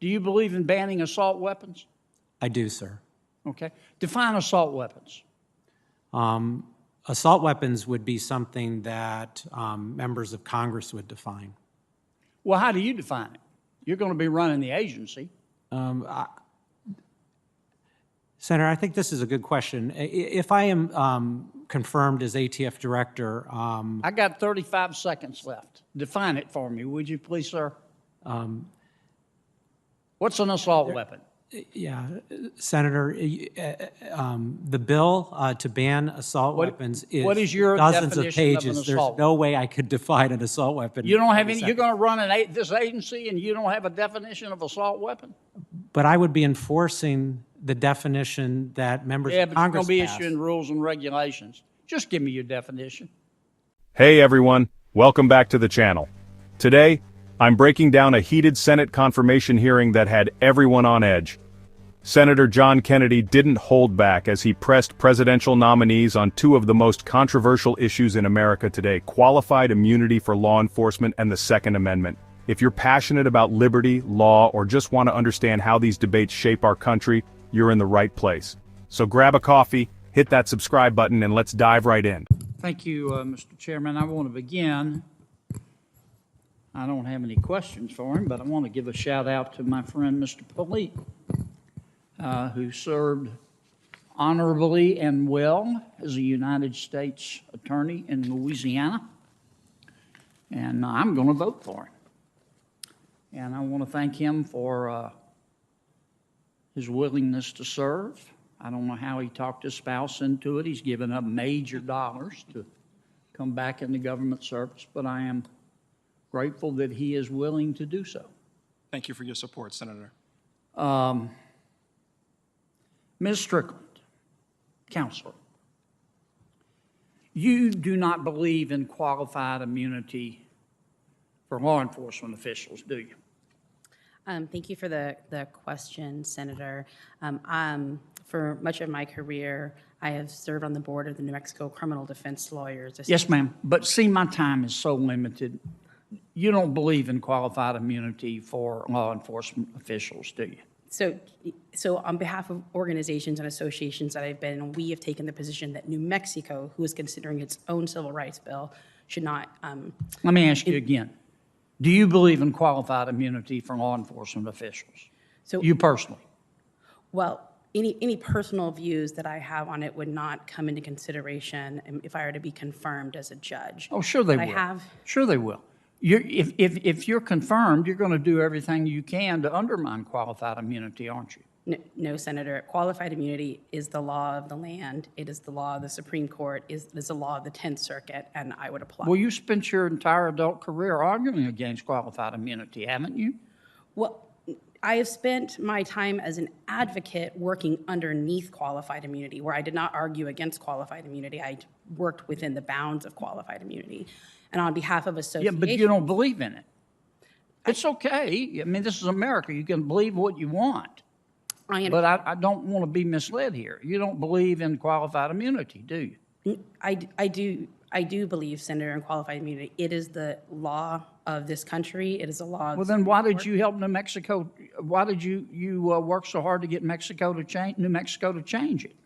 Do you believe in banning assault weapons? I do, sir. Okay. Define assault weapons. Assault weapons would be something that members of Congress would define. Well, how do you define it? You're going to be running the agency. Senator, I think this is a good question. If I am confirmed as ATF director, I got 35 seconds left. Define it for me, would you please, sir? What's an assault weapon? yeah, Senator, the bill to ban assault weapons is what is your dozens of definition of an pages. assault There's no way I could define an assault weapon. You don't have any. You're going to run this agency, and you don't have a definition of assault weapon. But I would be enforcing the definition that members of Congress You're going to be passed. issuing rules and regulations. Just give me your definition. Hey everyone, welcome back to the channel. Today, I'm breaking down a heated Senate confirmation hearing that had everyone on edge. Senator John Kennedy didn't hold back as he pressed presidential nominees on two of the most controversial issues in America today: qualified immunity for law enforcement and the Second Amendment. If you're passionate about liberty, law, or just want to understand how these debates shape our country, you're in the right place. So grab a coffee, hit that subscribe button, and let's dive right in. Thank you, Mr. Chairman. I want to begin. I don't have any questions for him, but I want to give a shout out to my friend, Mr. Polite, who served honorably and well as a United States attorney in Louisiana. And I'm going to vote for him. And I want to thank him for his willingness to serve. I don't know how he talked his spouse into it. He's given up major dollars to come back into government service, but I am grateful that he is willing to do so. Thank you for your support, Senator. Ms. Strickland, Counselor, you do not believe in qualified immunity for law enforcement officials, do you? Thank you for the question, Senator. For much of my career, I have served on the board of the New Mexico Criminal Defense Lawyers. Yes, ma'am. But see, my time is so limited. You don't believe in qualified immunity for law enforcement officials, do you? So on behalf of organizations and associations that I've been in, we have taken the position that New Mexico, who is considering its own civil rights bill, should not. Let me ask you again. Do you believe in qualified immunity for law enforcement officials? So you personally? Well, any personal views that I have on it would not come into consideration if I were to be confirmed as a judge. Oh, sure they will. Sure they will. If you're confirmed, you're going to do everything you can to undermine qualified immunity, aren't you? No, Senator. Qualified immunity is the law of the land. It is the law of the Supreme Court. It is the law of the 10th Circuit, and I would apply. Well, you spent your entire adult career arguing against qualified immunity, haven't you? Well, I have spent my time as an advocate working underneath qualified immunity, where I did not argue against qualified immunity. I worked within the bounds of qualified immunity. And on behalf of associations... Yeah, but you don't believe in it. It's okay. I mean, this is America. You can believe what you want. But I don't want to be misled here. You don't believe in qualified immunity, do you? I do believe, Senator, in qualified immunity. It is the law of this country. It is the law of... Well, then why did you help New Mexico? Why did you work so hard to get New Mexico to change it?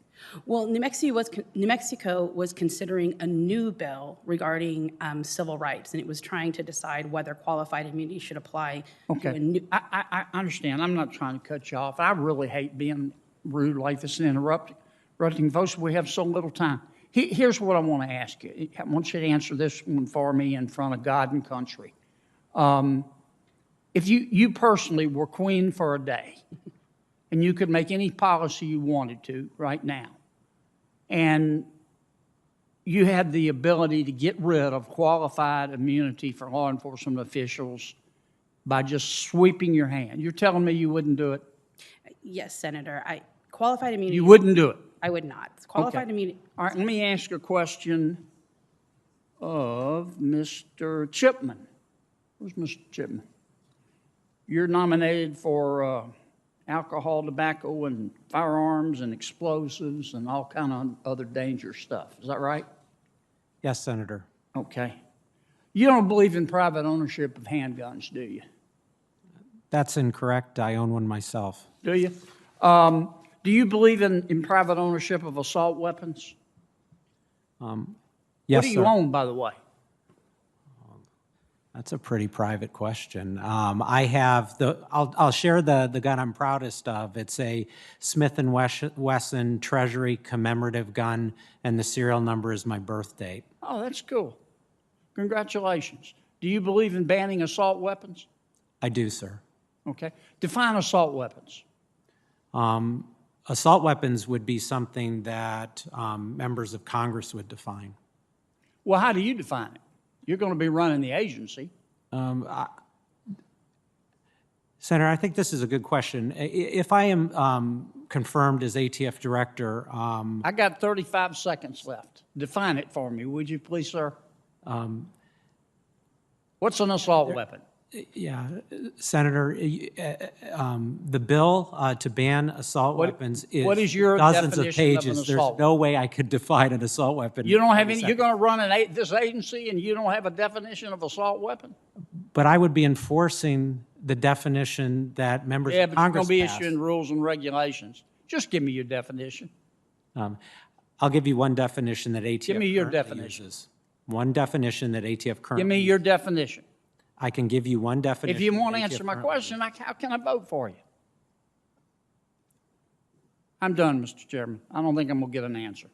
Well, New Mexico was considering a new bill regarding civil rights, and it was trying to decide whether qualified immunity should apply to a new... I understand. I'm not trying to cut you off. I really hate being rude like this and interrupting folks. We have so little time. Here's what I want to ask you. I want you to answer this one for me in front of God and country. If you personally were queen for a day, and you could make any policy you wanted to right now, and you had the ability to get rid of qualified immunity for law enforcement officials by just sweeping your hand, you're telling me you wouldn't do it? Yes, Senator. Qualified immunity... You wouldn't do it? I would not. Qualified immunity... All right, let me ask you a question of Mr. Chipman. Where's Mr. Chipman? You're nominated for alcohol, tobacco, and firearms and explosives and all kind of other dangerous stuff. Is that right? Yes, Senator. Okay. You don't believe in private ownership of handguns, do you? That's incorrect. I own one myself. Do you? Do you believe in private ownership of assault weapons? Yes, What do you sir. own, by the way? That's a pretty private question. I have I'll share the gun I'm proudest of. It's a Smith & Wesson Treasury commemorative gun, and the serial number is my birth date. Oh, that's cool. Congratulations. Do you believe in banning assault weapons? I do, sir. Okay. Define assault weapons. Assault weapons would be something that members of Congress would define. Well, how do you define it? You're going to be running the agency. Senator, I think this is a good question. If I am confirmed as ATF director, I got 35 seconds left. Define it for me, would you please, sir? What's an assault weapon? yeah, Senator, the bill to ban assault weapons is what is your dozens of definition of an pages. assault? There's no way I could define an assault weapon. You don't have in a any, you're second. going to run this agency and you don't have a definition of assault weapon? But I would be enforcing the definition that members Yeah, of but you're going Congress to be passed. issuing rules and regulations. Just give me your definition. I'll give you one definition that ATF Give me your currently definition. uses. One definition that ATF currently Give me your definition. I can give you one definition. If you won't that ATF answer my currently question, how can I vote for you? I'm done, Mr. Chairman. I don't think I'm going to get an answer.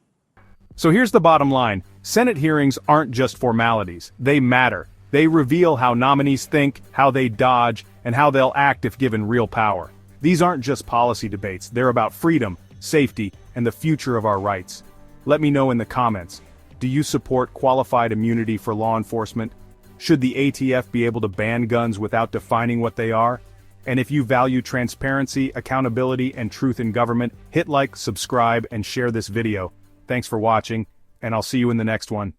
So here's the bottom line. Senate hearings aren't just formalities. They matter. They reveal how nominees think, how they dodge, and how they'll act if given real power. These aren't just policy debates. They're about freedom, safety, and the future of our rights. Let me know in the comments. Do you support qualified immunity for law enforcement? Should the ATF be able to ban guns without defining what they are? And if you value transparency, accountability, and truth in government, hit like, subscribe, and share this video. Thanks for watching, and I'll see you in the next one.